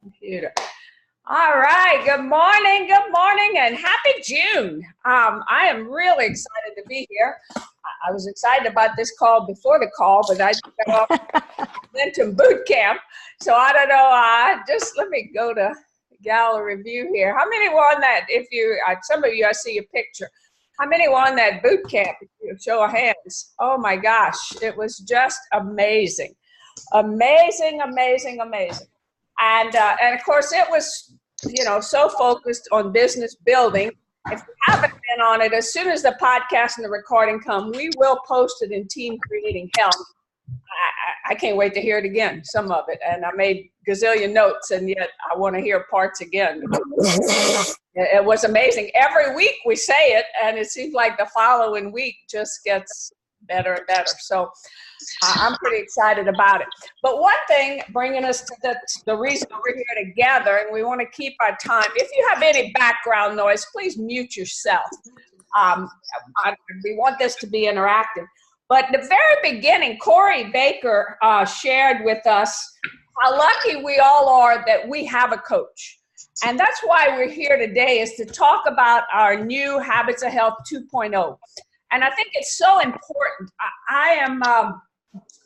Computer. All right. Good morning, and happy June. I am really excited to be here. I was excited about this call before the call, but I just got off momentum boot camp, so I don't know. Just let me go to gallery view here. How many were on that? If you, some of you, I see a picture. How many were on that boot camp? If you show of hands. Oh my gosh, it was just amazing, amazing, amazing, amazing. And of course, it was, so focused on business building. If you haven't been on it, as soon as the podcast and the recording come, we will post it in Team Creating Health. I can't wait to hear it again, some of it. And I made gazillion notes, and yet I want to hear parts again. It was amazing. Every week we say it, and it seems like the following week just gets better and better. So I'm pretty excited about it. But one thing, bringing us to the reason we're here together, and we want to keep our time. If you have any background noise, please mute yourself. We want this to be interactive. But the very beginning, Corey Baker shared with us how lucky we all are that we have a coach. And that's why we're here today, is to talk about our new Habits of Health 2.0. And I think it's so important. I am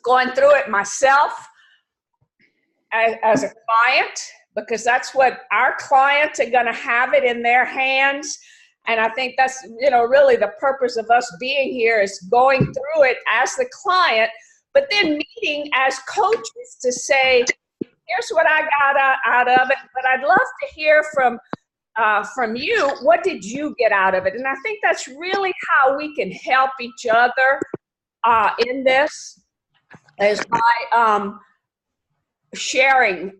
going through it myself as a client, because that's what our clients are going to have it in their hands. And I think that's, really the purpose of us being here, is going through it as the client, but then meeting as coaches to say, here's what I got out of it. But I'd love to hear from you, what did you get out of it? And I think that's really how we can help each other in this, is by sharing,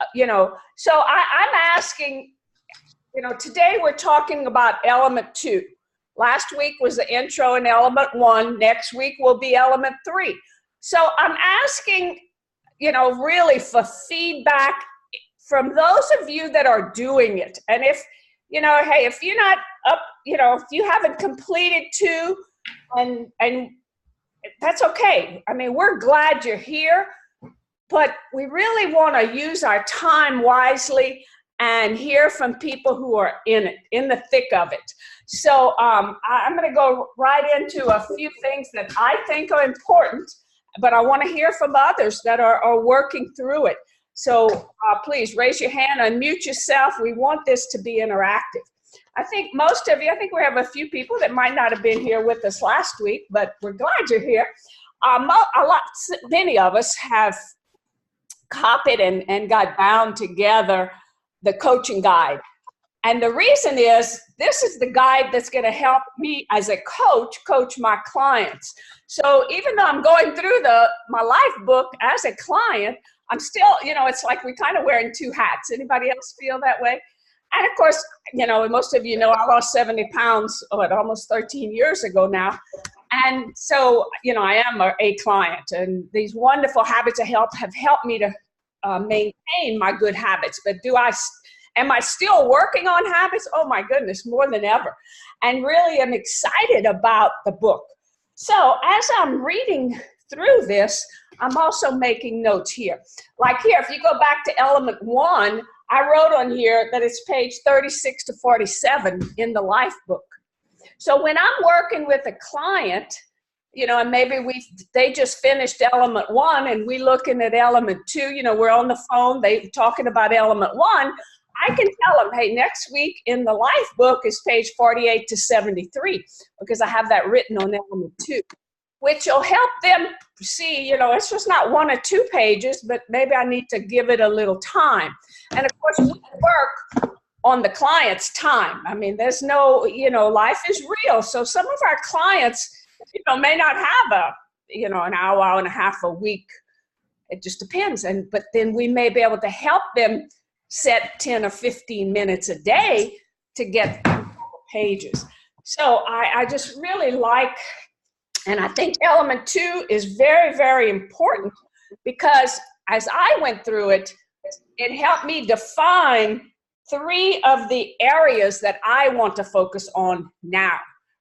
So I'm asking, today we're talking about element 2. Last week was the intro in element 1. Next week will be element 3. So I'm asking, really for feedback from those of you that are doing it. And if, hey, if you're not up, if you haven't completed 2, and that's okay. I mean, we're glad you're here, but we really want to use our time wisely and hear from people who are in it, in the thick of it. So I'm going to go right into a few things that I think are important, but I want to hear from others that are working through it. So please raise your hand, unmute yourself. We want this to be interactive. I think most of you, I think we have a few people that might not have been here with us last week, but we're glad you're here. Many of us have copied and got bound together the coaching guide. And the reason is, this is the guide that's going to help me as a coach my clients. So even though I'm going through my life book as a client, I'm still, it's like we're kind of wearing 2 hats. Anybody else feel that way? And of course, most of you know, I lost 70 pounds, almost 13 years ago now. And so, I am a client, and these wonderful habits of health have helped me to maintain my good habits. But am I still working on habits? Oh my goodness, more than ever. And really I'm excited about the book. So as I'm reading through this, I'm also making notes here. Like here, if you go back to element 1, I wrote on here that it's page 36 to 47 in the life book. So when I'm working with a client, and maybe they just finished element 1 and we looking at element 2, we're on the phone, they talking about element 1, I can tell them, hey, next week in the life book is page 48 to 73, because I have that written on element 2, which will help them see, it's just not 1 or 2 pages, but maybe I need to give it a little time. And of course, we work on the client's time. I mean, there's no, life is real. So some of our clients, may not have an hour and a half a week. It just depends. But then we may be able to help them set 10 or 15 minutes a day to get pages. So I just really like, and I think element 2 is very, very important, because as I went through it, it helped me define 3 of the areas that I want to focus on now.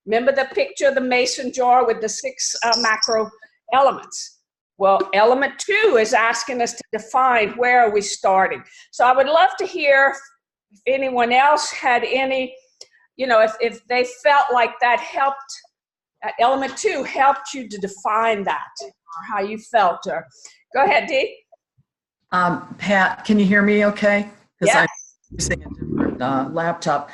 Remember the picture of the mason jar with the 6 macro elements? Well, element 2 is asking us to define where are we starting. So I would love to hear if anyone else had any, if they felt like that helped, element 2 helped you to define that, or how you felt. Or go ahead, Dee. Pat, can you hear me okay? Because Yes. I'm using a different laptop.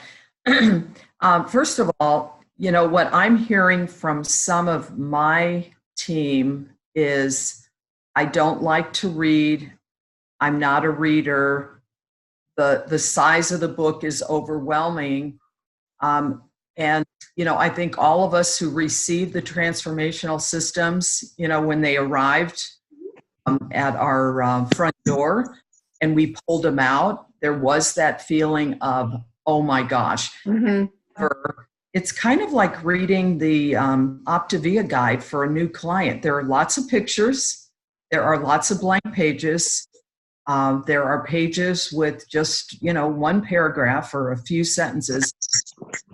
First of all, what I'm hearing from some of my team is, I don't like to read. I'm not a reader. The size of the book is overwhelming. And, I think all of us who received the transformational systems, when they arrived at our front door and we pulled them out, there was that feeling of, oh my gosh. Mm-hmm. It's kind of like reading the Optavia guide for a new client. There are lots of pictures. There are lots of blank pages. There are pages with just, one paragraph or a few sentences.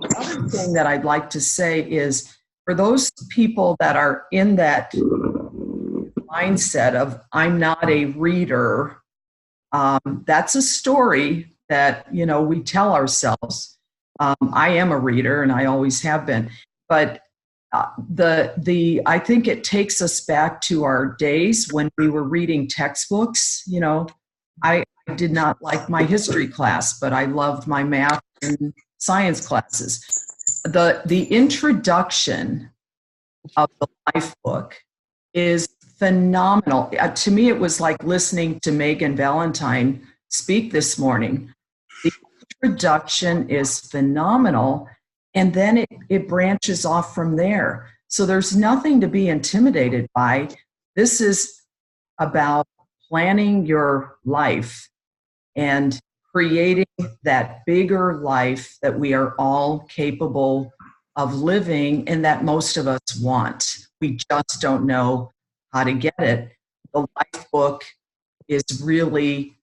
The other thing that I'd like to say is, for those people that are in that mindset of, I'm not a reader, that's a story that, we tell ourselves. I am a reader and I always have been, but I think it takes us back to our days when we were reading textbooks. I did not like my history class, but I loved my math and science classes. The introduction of the life book is phenomenal. To me, it was like listening to Megan Valentine speak this morning. The introduction is phenomenal, and then it branches off from there. So there's nothing to be intimidated by. This is about planning your life and creating that bigger life that we are all capable of living and that most of us want. We just don't know how to get it. The life book is really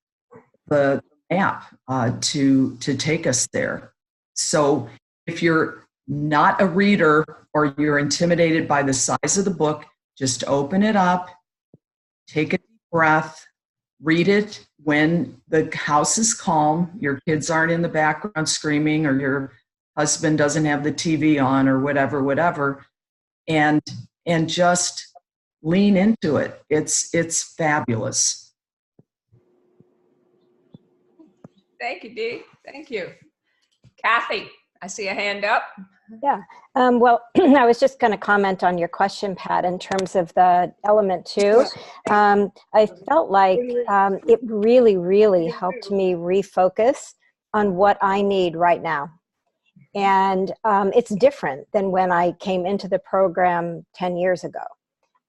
the map to take us there. So if you're not a reader or you're intimidated by the size of the book, just open it up, take a deep breath, read it when the house is calm, your kids aren't in the background screaming, or your husband doesn't have the TV on, or whatever, and just lean into it. It's fabulous. Thank you, Dee. Thank you. Kathy, I see a hand up. Yeah. Well, I was just going to comment on your question, Pat, in terms of the element 2. I felt like it really, really helped me refocus on what I need right now. And it's different than when I came into the program 10 years ago.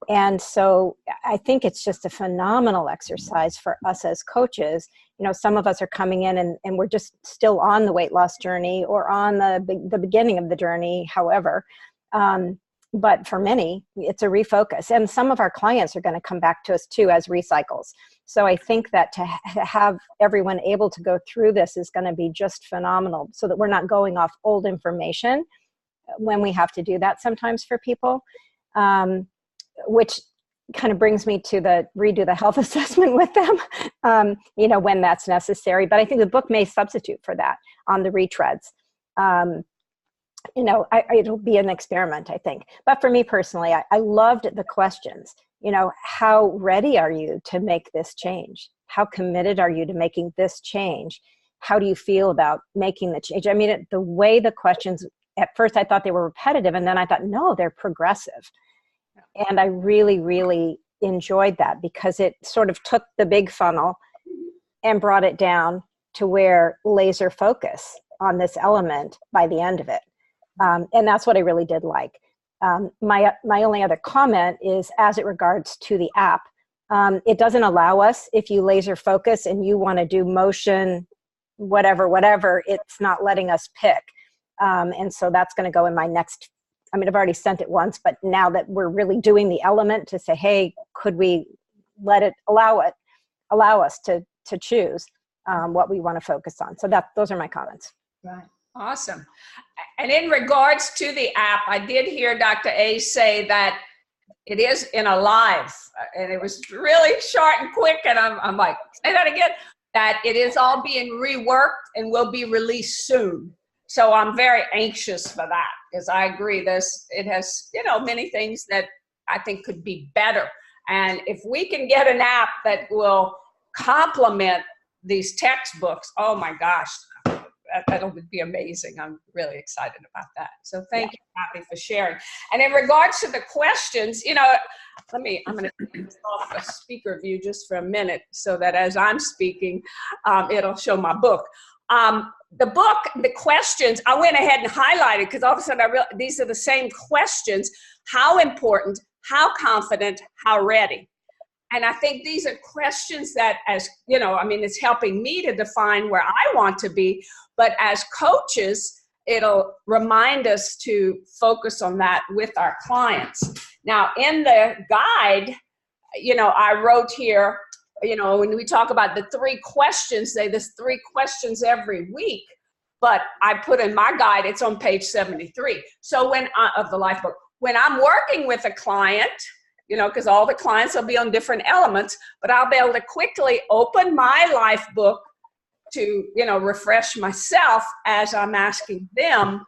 And so I think it's just a phenomenal exercise for us as coaches. Some of us are coming in and we're just still on the weight loss journey or on the beginning of the journey, however. But for many, it's a refocus. And some of our clients are going to come back to us too as recycles. So I think that to have everyone able to go through this is going to be just phenomenal, so that we're not going off old information when we have to do that sometimes for people. Which kind of brings me to redo the health assessment with them, when that's necessary. But I think the book may substitute for that on the retreads. It'll be an experiment, I think. But for me personally, I loved the questions. How ready are you to make this change? How committed are you to making this change? How do you feel about making the change? I mean, the way the questions, at first I thought they were repetitive, and then I thought, no, they're progressive. And I really, really enjoyed that, because it sort of took the big funnel and brought it down to where laser focus on this element by the end of it. And that's what I really did like. My only other comment is as it regards to the app. It doesn't allow us, if you laser focus and you want to do motion, whatever, it's not letting us pick. And so that's going to go in my next, I've already sent it once, but now that we're really doing the element to say, hey, could we allow us to choose what we want to focus on. So those are my comments. Right. Awesome. And in regards to the app, I did hear Dr. A say that It is in a live, and it was really short and quick, and I'm like, say that again, that it is all being reworked and will be released soon. So I'm very anxious for that, because I agree it has, you know, many things that I think could be better. And if we can get an app that will complement these textbooks, oh my gosh, that'll be amazing. I'm really excited about that. So thank you, Kathy, for sharing. And in regards to the questions, you know, I'm going to take off the speaker view just for a minute so that as I'm speaking, it'll show my book. The book, the questions, I went ahead and highlighted because all of a sudden I realized these are the same questions. How important, how confident, how ready? And I think these are questions that, as you know, I mean, it's helping me to define where I want to be, but as coaches, it'll remind us to focus on that with our clients. Now, in the guide, you know, I wrote here, you know, when we talk about the 3 questions, there's 3 questions every week, but I put in my guide, it's on page 73. So of the life book, when I'm working with a client, you know, because all the clients will be on different elements, but I'll be able to quickly open my life book to, you know, refresh myself as I'm asking them,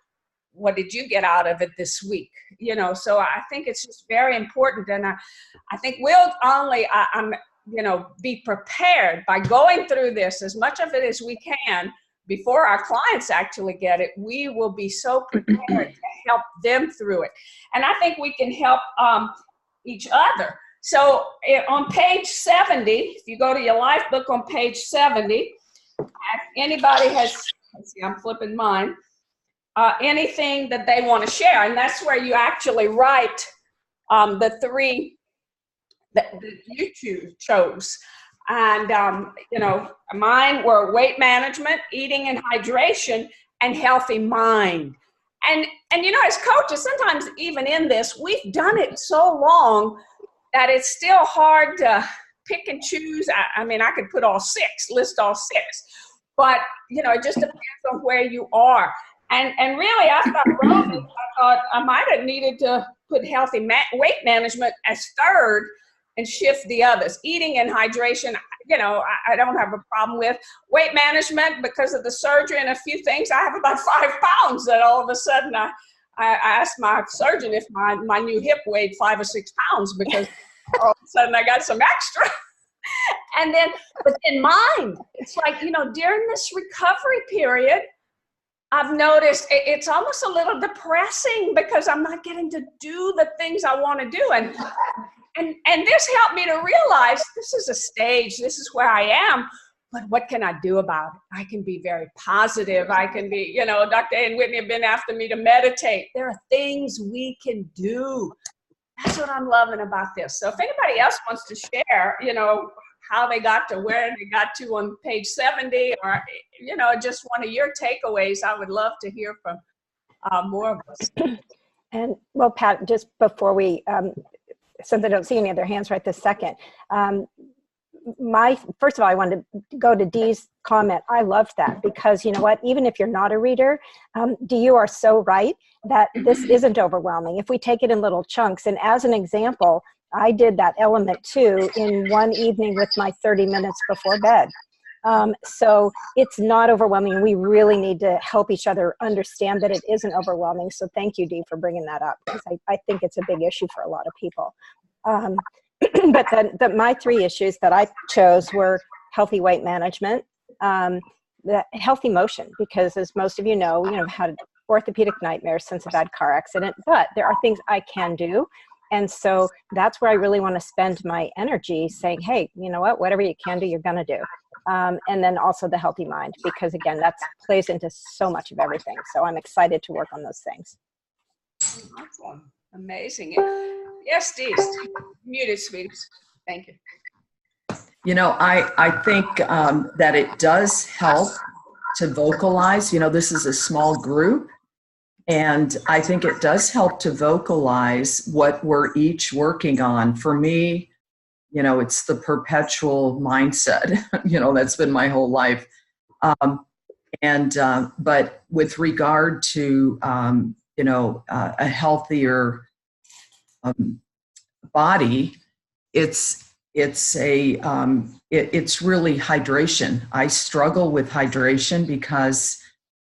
what did you get out of it this week? You know, so I think it's just very important. And I think we'll only, you know, be prepared by going through this, as much of it as we can, before our clients actually get it. We will be so prepared to help them through it. And I think we can help each other. So on page 70, if you go to your life book on page 70, if anybody has, let's see, I'm flipping mine, anything that they want to share, and that's where you actually write the 3 that you chose. And, you know, mine were weight management, eating and hydration, and healthy mind. And you know, as coaches, sometimes even in this, we've done it so long that it's still hard to pick and choose. I mean, I could put list all 6, but, you know, it just depends on where you are. And really, after I wrote it, I thought I might have needed to put healthy weight management as 3rd and shift the others. Eating and hydration, you know, I don't have a problem with. Weight management, because of the surgery and a few things, I have about 5 pounds that all of a sudden I asked my surgeon if my new hip weighed 5 or 6 pounds, because all of a sudden I got some extra. And then, but then mind, it's like, you know, during this recovery period, I've noticed it's almost a little depressing because I'm not getting to do the things I want to do. And this helped me to realize this is a stage, this is where I am, but what can I do about it? I can be very positive. I can be, you know, Dr. A and Whitney have been after me to meditate. There are things we can do. That's what I'm loving about this. So if anybody else wants to share, you know, how they got to where they got to on page 70, or, you know, just one of your takeaways, I would love to hear from more of us. And well, Pat, just before we, since I don't see any other hands right this second, first of all, I wanted to go to Dee's comment. I loved that because, you know what, even if you're not a reader, Dee, you are so right that this isn't overwhelming if we take it in little chunks. And as an example, I did that element 2 in one evening with my 30 minutes before bed. So it's not overwhelming. We really need to help each other understand that it isn't overwhelming. So thank you, Dee, for bringing that up, because I think it's a big issue for a lot of people. But my 3 issues that I chose were healthy weight management, the healthy motion, because as most of you know, I've had orthopedic nightmares since a bad car accident, but there are things I can do. And so that's where I really want to spend my energy saying, hey, you know what, whatever you can do, you're going to do. And then also the healthy mind, because again, that plays into so much of everything. So I'm excited to work on those things. Awesome. Amazing. Yes, Steve. Muted, sweeties. Thank you. You know, I think that it does help to vocalize. This is a small group, and I think it does help to vocalize what we're each working on. For me, it's the perpetual mindset, that's been my whole life. But with regard to, a healthier body, it's really hydration. I struggle with hydration because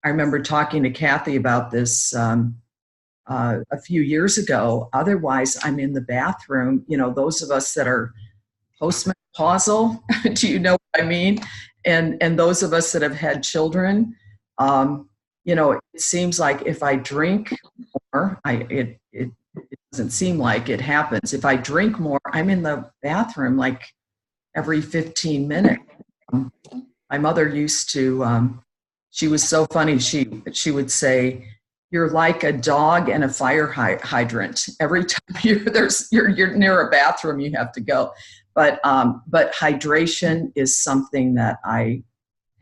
I remember talking to Kathy about this a few years ago. Otherwise, I'm in the bathroom. You know, those of us that are postmenopausal, do you know what I mean? And those of us that have had children, you know, it seems like if I drink more, it doesn't seem like it happens. If I drink more, I'm in the bathroom like every 15 minutes. My mother used to, she was so funny. She would say, "You're like a dog and a fire hydrant. Every time you're near a bathroom, you have to go." But hydration is something that I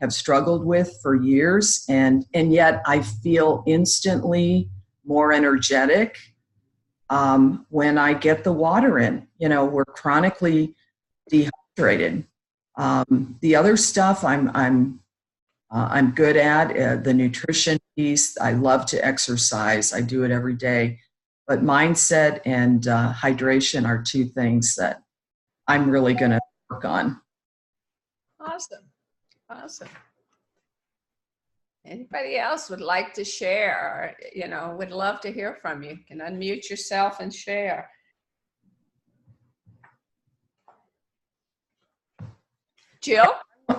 have struggled with for years, and yet I feel instantly more energetic when I get the water in. You know, we're chronically dehydrated. The other stuff I'm good at, the nutrition piece. I love to exercise. I do it every day. But mindset and hydration are two things that I'm really going to work on. Awesome. Awesome. Anybody else would like to share? Or, you know, would love to hear from you. You can unmute yourself and share. Jill?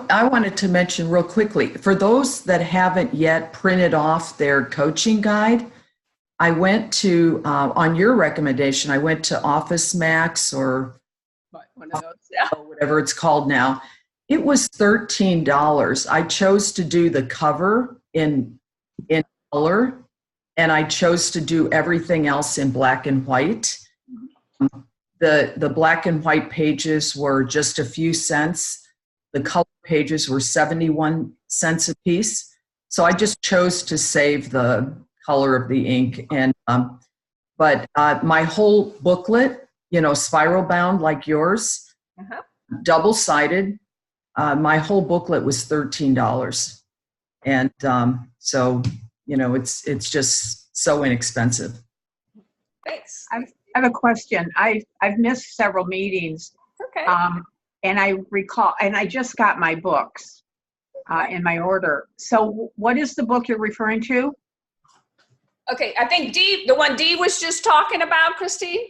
I wanted to mention real quickly, for those that haven't yet printed off their coaching guide, I went to, on your recommendation, I went to Office Max or one of those, yeah. Whatever it's called now. It was $13. I chose to do the cover in color, and I chose to do everything else in black and white. The black and white pages were just a few cents. The color pages were 71 cents a piece. So I just chose to save the color of the ink. And but my whole booklet, you know, spiral bound like yours, double-sided, my whole booklet was $13. And so, you know, it's just so inexpensive. Thanks. I have a question. I've missed several meetings. Okay. And I recall, and I just got my books in my order. So what is the book you're referring to? Okay, I think Dee, the one Dee was just talking about, Christine?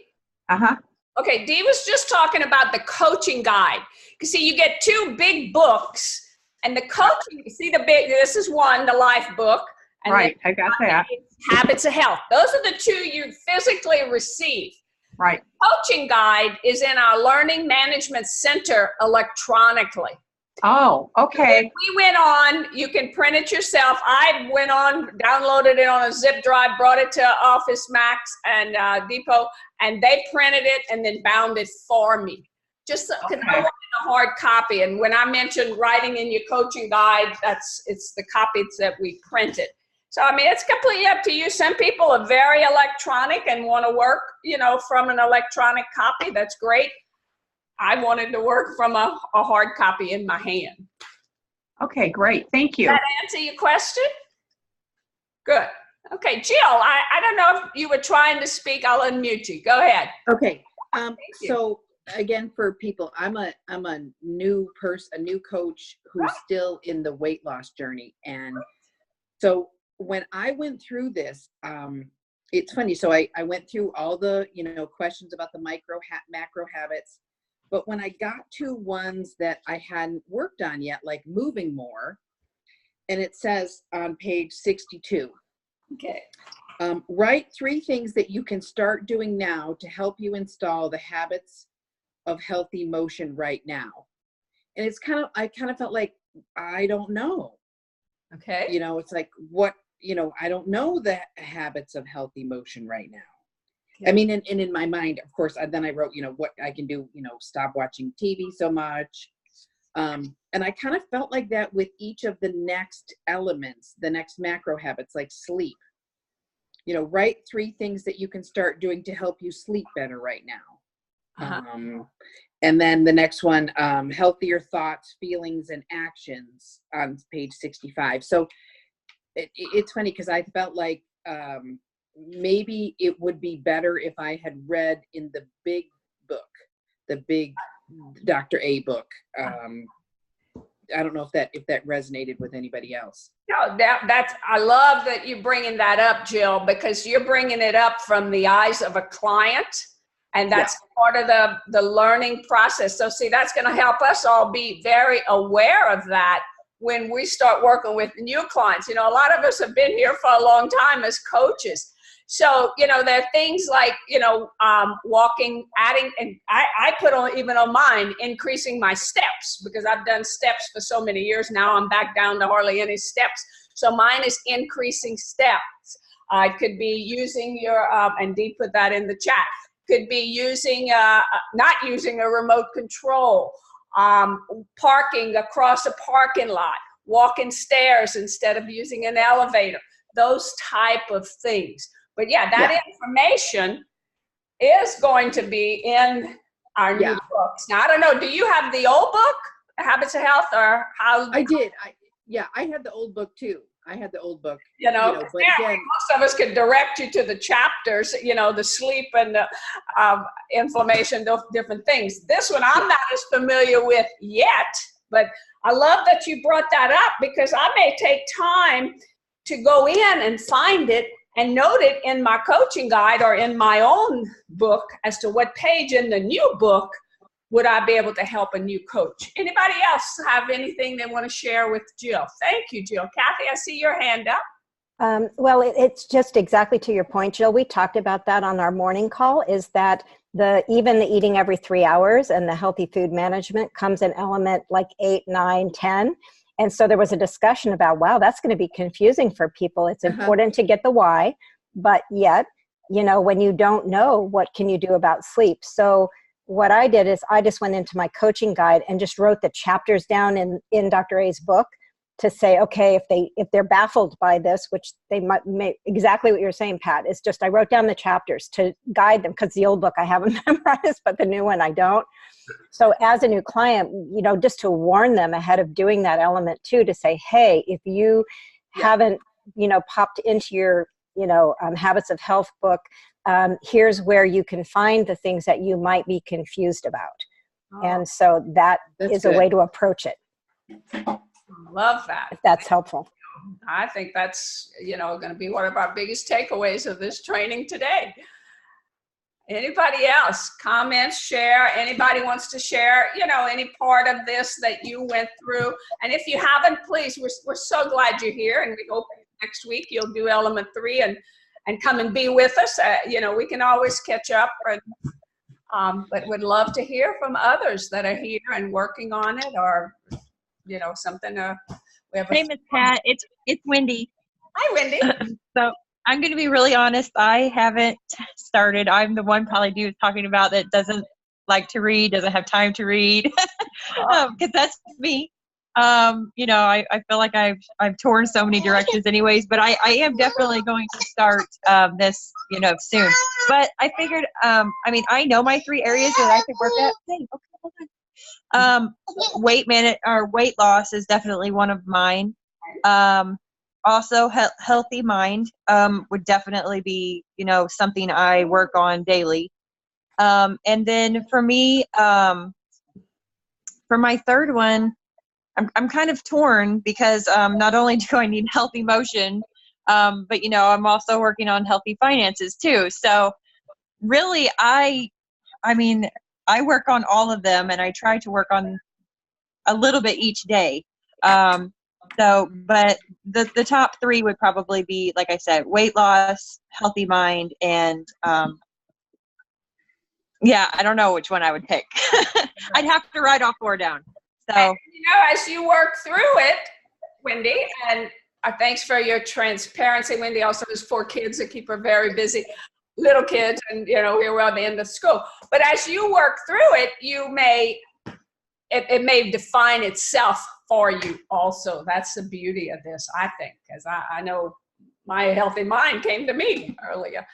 Uh-huh. Okay, Dee was just talking about the coaching guide. You see, you get two big books, and the coaching, you see the big, this is one, the LifeBook. And right, I got that. Habits of Health. Those are the two you physically receive. Right. Coaching guide is in our Learning Management Center electronically. Oh, okay. We went on, you can print it yourself. I went on, downloaded it on a zip drive, brought it to Office Max and Depot, and they printed it and then bound it for me. Just because I wanted a hard copy. And when I mentioned writing in your coaching guide, it's the copies that we printed. So, I mean, it's completely up to you. Some people are very electronic and want to work, you know, from an electronic copy. That's great. I wanted to work from a hard copy in my hand. Okay, great. Thank you. Does that answer your question? Good. Okay, Jill, I don't know if you were trying to speak. I'll unmute you. Go ahead. Okay. So again, for people, I'm a new person, a new coach who's still in the weight loss journey. And so when I went through this, it's funny. So I went through all the, you know, questions about the macro habits. But when I got to ones that I hadn't worked on yet, like moving more, and it says on page 62, Okay. Write 3 things that you can start doing now to help you install the habits of healthy motion right now. And it's I kind of felt like, I don't know. Okay. You know, it's like, what, you know, I don't know the habits of healthy motion right now. I mean, and in my mind, of course, then I wrote, you know, what I can do, you know, stop watching TV so much. And I kind of felt like that with each of the next elements, the next macro habits, like sleep. You know, write 3 things that you can start doing to help you sleep better right now. And then the next one, healthier thoughts, feelings, and actions on page 65. So it's funny because I felt like, maybe it would be better if I had read in the big book, the big Dr. A book. I don't know if that resonated with anybody else. No, that's, I love that you're bringing that up, Jill, because you're bringing it up from the eyes of a client, and that's part of the learning process. So see, that's going to help us all be very aware of that when we start working with new clients. You know, a lot of us have been here for a long time as coaches. So, you know, there are things like, you know, walking, adding, and I put on, even on mine, increasing my steps, because I've done steps for so many years now. I'm back down to hardly any steps. So mine is increasing steps. It could be using your, and Dee put that in the chat, could be using, not using a remote control, parking across a parking lot, walking stairs instead of using an elevator, those type of things. But yeah, that information is going to be in our new books. Now, I don't know, do you have the old book, Habits of Health, or how? I did. I had the old book too. I had the old book. You know, but again, most of us could direct you to the chapters, you know, the sleep and the inflammation, those different things. This one I'm not as familiar with yet, but I love that you brought that up, because I may take time to go in and find it and note it in my coaching guide or in my own book as to what page in the new book would I be able to help a new coach. Anybody else have anything they want to share with Jill? Thank you, Jill. Kathy, I see your hand up. Well, it's just exactly to your point, Jill. We talked about that on our morning call, is that even the eating every 3 hours and the healthy food management comes in element like 8, 9, 10. And so there was a discussion about, wow, that's going to be confusing for people. It's important to get the why, but yet, you know, when you don't know, what can you do about sleep? So what I did is I just went into my coaching guide and just wrote the chapters down in Dr. A's book to say, okay, if they're baffled by this, which they might, exactly what you're saying, Pat, is just I wrote down the chapters to guide them, because the old book I haven't memorized, but the new one I don't. So as a new client, you know, just to warn them ahead of doing that element too, to say, hey, if you haven't, you know, popped into your, you know, Habits of Health book, here's where you can find the things that you might be confused about. And so that's a way to approach it. Love that. If that's helpful. I think that's, you know, going to be one of our biggest takeaways of this training today. Anybody else? Comments, share? Anybody wants to share, you know, any part of this that you went through? And if you haven't, please, we're so glad you're here, and we hope next week you'll do element 3 and come and be with us. You know, we can always catch up, but would love to hear from others that are here and working on it, or, you know, something. We have Hey, Miss Pat, it's Wendy. Hi, Wendy. So I'm going to be really honest. I haven't started. I'm the one probably dude talking about that doesn't like to read, doesn't have time to read, because that's me. You know, I feel like I've torn so many directions anyways, but I am definitely going to start this, you know, soon. But I figured, I mean, I know my 3 areas that I could work at. Hey, okay, hold on. Weight loss is definitely one of mine. Also, healthy mind would definitely be, you know, something I work on daily. And then for me, for my third one, I'm kind of torn, because not only do I need healthy motion, but, you know, I'm also working on healthy finances too. So really, I mean, I work on all of them, and I try to work on a little bit each day. But the top 3 would probably be, like I said, weight loss, healthy mind, and I don't know which one I would pick. I'd have to write all 4 down. So, and, you know, as you work through it, Wendy, and thanks for your transparency. Wendy also has 4 kids that keep her very busy, little kids, and, you know, we're at the end of school. But as you work through it, it may define itself for you also. That's the beauty of this, I think, because I know my healthy mind came to me earlier.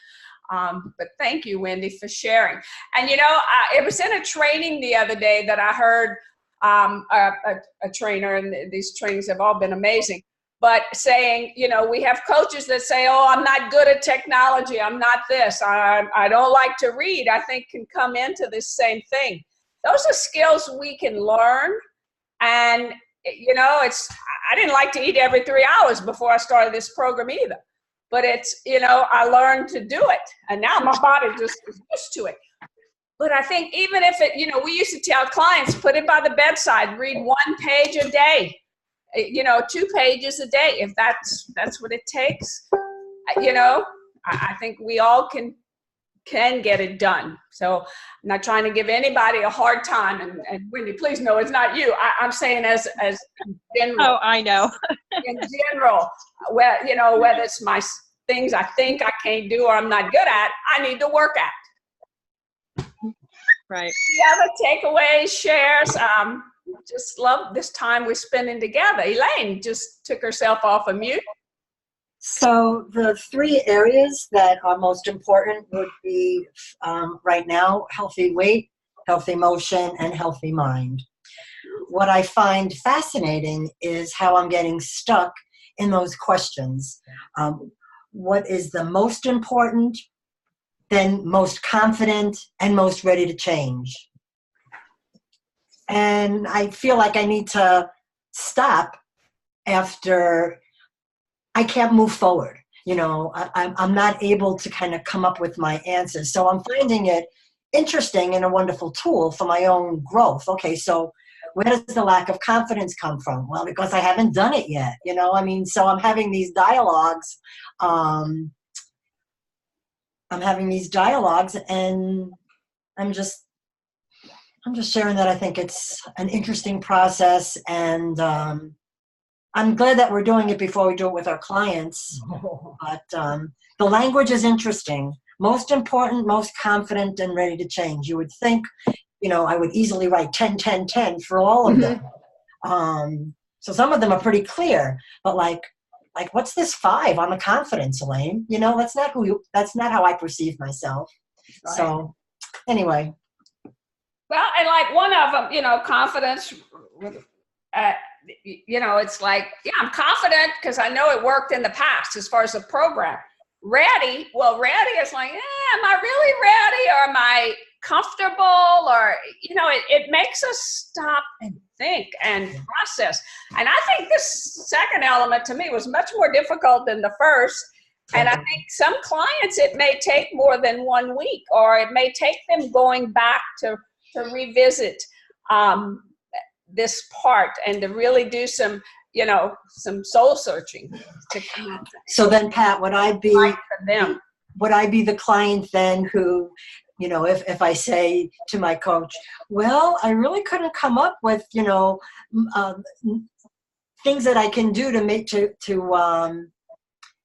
But thank you, Wendy, for sharing. And, you know, it was in a training the other day that I heard a trainer, and these trainings have all been amazing, but saying, you know, we have coaches that say, oh, I'm not good at technology. I'm not this. I don't like to read, I think can come into this same thing. Those are skills we can learn. And, you know, I didn't like to eat every 3 hours before I started this program either. But it's, you know, I learned to do it. And now my body just is used to it. But I think even if it, you know, we used to tell clients, put it by the bedside, read 1 page a day, you know, 2 pages a day, if that's what it takes. You know, I think we all can get it done. So I'm not trying to give anybody a hard time. And Wendy, please know it's not you. I'm saying as general. Oh, I know. In general, where, you know, whether it's my things I think I can't do or I'm not good at, I need to work at. Right. The other takeaways, shares, just love this time we're spending together. Elaine just took herself off of mute. So the 3 areas that are most important would be right now, healthy weight, healthy motion, and healthy mind. What I find fascinating is how I'm getting stuck in those questions. What is the most important, then most confident, and most ready to change? And I feel like I need to stop after I can't move forward. You know, I'm not able to kind of come up with my answers. So I'm finding it interesting and a wonderful tool for my own growth. Okay, so where does the lack of confidence come from? Well, because I haven't done it yet, you know, I mean, so I'm having these dialogues. And I'm just sharing that I think it's an interesting process, and I'm glad that we're doing it before we do it with our clients. But the language is interesting. Most important, most confident, and ready to change. You would think, you know, I would easily write 10, 10, 10 for all of them. So some of them are pretty clear, but like what's this 5 on the confidence, Elaine? You know, that's not how I perceive myself. Right. So anyway. Well, and like one of them, you know, confidence, you know, it's like, yeah, I'm confident because I know it worked in the past as far as the program. Ready, well, ready is like, am I really ready, or am I comfortable? Or, you know, it makes us stop and think and process. And I think this second element to me was much more difficult than the first. And I think some clients, it may take more than 1 week, or it may take them going back to revisit this part and to really do some, you know, some soul searching to come up. So then, Pat, would I be the client then who, you know, if I say to my coach, well, I really couldn't come up with, you know, things that I can do to make to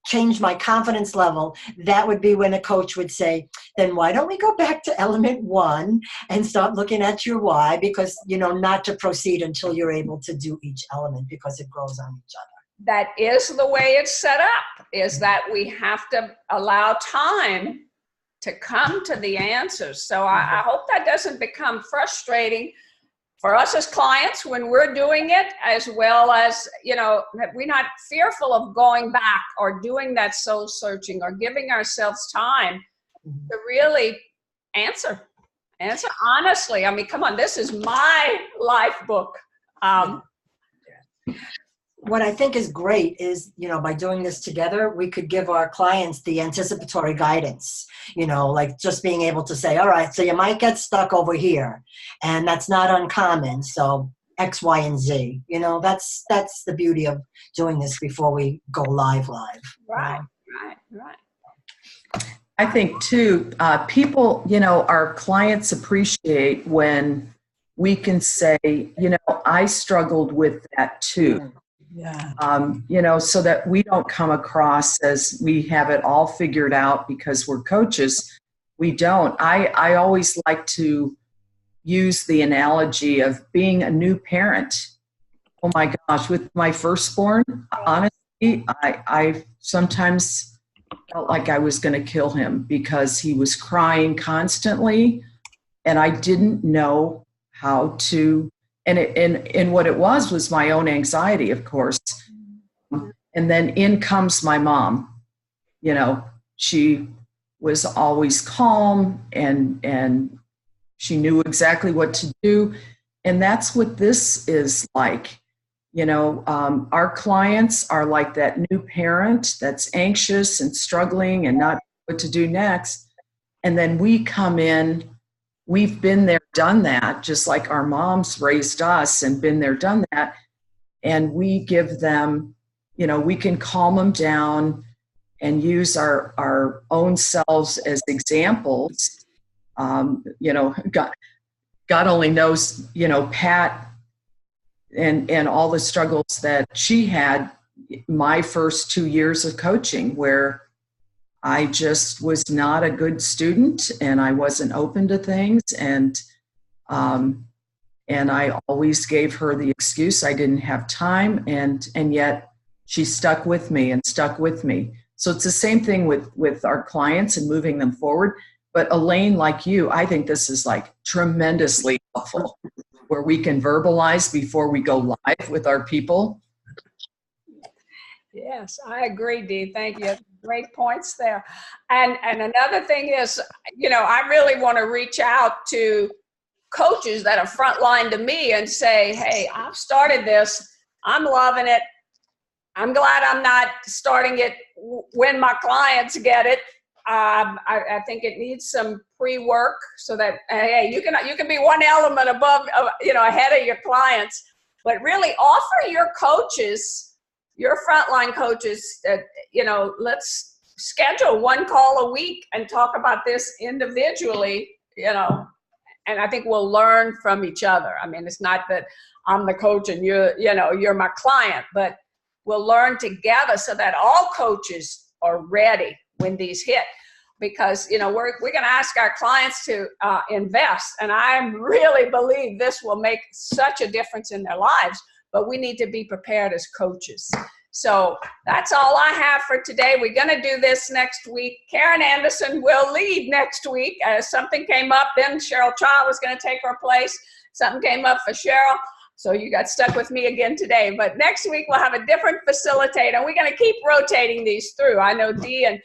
change my confidence level, that would be when a coach would say, then why don't we go back to element 1 and start looking at your why, because, you know, not to proceed until you're able to do each element because it grows on each other. That is the way it's set up, is that we have to allow time to come to the answers. So I hope that doesn't become frustrating for us as clients when we're doing it, as well as, you know, that we're not fearful of going back or doing that soul searching or giving ourselves time to really answer honestly. I mean, come on, this is my life book. What I think is great is, you know, by doing this together, we could give our clients the anticipatory guidance, you know, like just being able to say, all right, so you might get stuck over here, and that's not uncommon. So X, Y, and Z, you know, that's the beauty of doing this before we go live. Right. I think too, people, you know, our clients appreciate when we can say, you know, I struggled with that too. Yeah. You know, so that we don't come across as we have it all figured out because we're coaches. We don't. I always like to use the analogy of being a new parent. Oh my gosh, with my firstborn, honestly, I sometimes felt like I was going to kill him because he was crying constantly, and I didn't know how to. And what it was my own anxiety, of course. And then in comes my mom. You know, she was always calm and she knew exactly what to do. And that's what this is like. You know, our clients are like that new parent that's anxious and struggling and not what to do next. And then we come in, we've been there, done that, just like our moms raised us and been there, done that. And we give them, you know, we can calm them down and use our own selves as examples. You know, God only knows, you know, Pat and all the struggles that she had my first 2 years of coaching, where I just was not a good student and I wasn't open to things. And I always gave her the excuse I didn't have time. And yet she stuck with me and stuck with me. So it's the same thing with our clients and moving them forward. But Elaine, like you, I think this is like tremendously helpful, where we can verbalize before we go live with our people. Yes, I agree, Dee. Thank you. Great points there. And another thing is, you know, I really want to reach out to coaches that are frontline to me and say, hey, I've started this. I'm loving it. I'm glad I'm not starting it when my clients get it. I think it needs some pre-work so that, hey, you can be one element above, you know, ahead of your clients, but really offer your coaches, your frontline coaches, that, you know, let's schedule one call a week and talk about this individually, you know, and I think we'll learn from each other. I mean, it's not that I'm the coach and you're my client, but we'll learn together so that all coaches are ready when these hit. Because, you know, we're going to ask our clients to invest. And I really believe this will make such a difference in their lives. But we need to be prepared as coaches. So that's all I have for today. We're going to do this next week. Karen Anderson will lead next week. Something came up. Then Cheryl Child was going to take her place. Something came up for Cheryl. So you got stuck with me again today. But next week we'll have a different facilitator. We're going to keep rotating these through. I know Dee and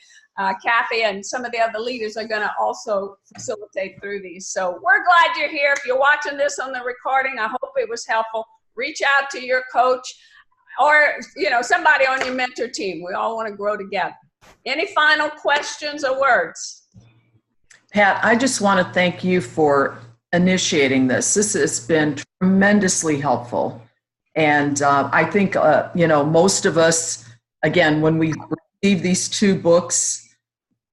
Kathy and some of the other leaders are going to also facilitate through these. So we're glad you're here. If you're watching this on the recording, I hope it was helpful. Reach out to your coach or, you know, somebody on your mentor team. We all want to grow together. Any final questions or words? Pat, I just want to thank you for initiating this. This has been tremendously helpful. And I think, you know, most of us, again, when we received these 2 books,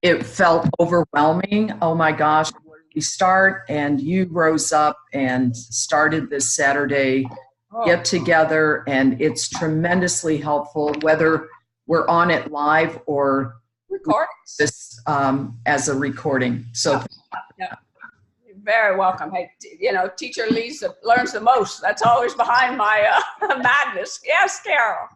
it felt overwhelming. Oh my gosh, where do we start? And you rose up and started this Saturday get together, and it's tremendously helpful, whether we're on it live or this as a recording. So yeah. You're very welcome. Hey, you know, teacher learns the most. That's always behind my madness. Yes, Carol.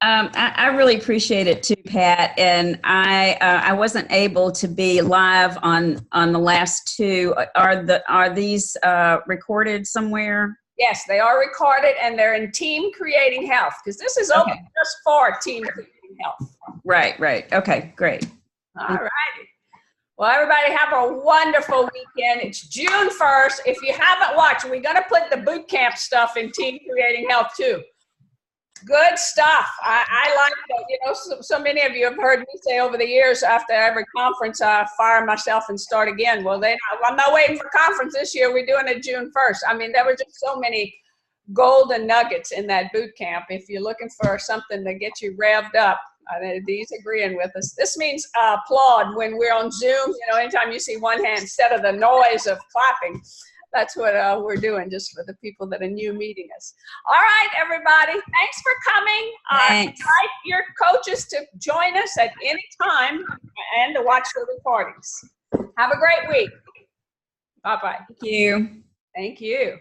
I really appreciate it too, Pat. And I wasn't able to be live on the last 2. Are these recorded somewhere? Yes, they are recorded, and they're in Team Creating Health, because this is open just for Team Creating Health. Right. Okay, great. All righty. Well, everybody have a wonderful weekend. It's June 1st. If you haven't watched, we're going to put the boot camp stuff in Team Creating Health too. Good stuff. I like that. You know, so many of you have heard me say over the years, after every conference, I fire myself and start again. Well, I'm not waiting for conference this year. We're doing it June 1st. I mean, there were just so many golden nuggets in that boot camp. If you're looking for something to get you revved up, Dee's agreeing with us. This means applaud when we're on Zoom. You know, anytime you see one hand instead of the noise of clapping. That's what we're doing, just for the people that are new meeting us. All right, everybody. Thanks for coming. Thanks. Invite your coaches to join us at any time and to watch the recordings. Have a great week. Bye-bye. Thank you. Thank you.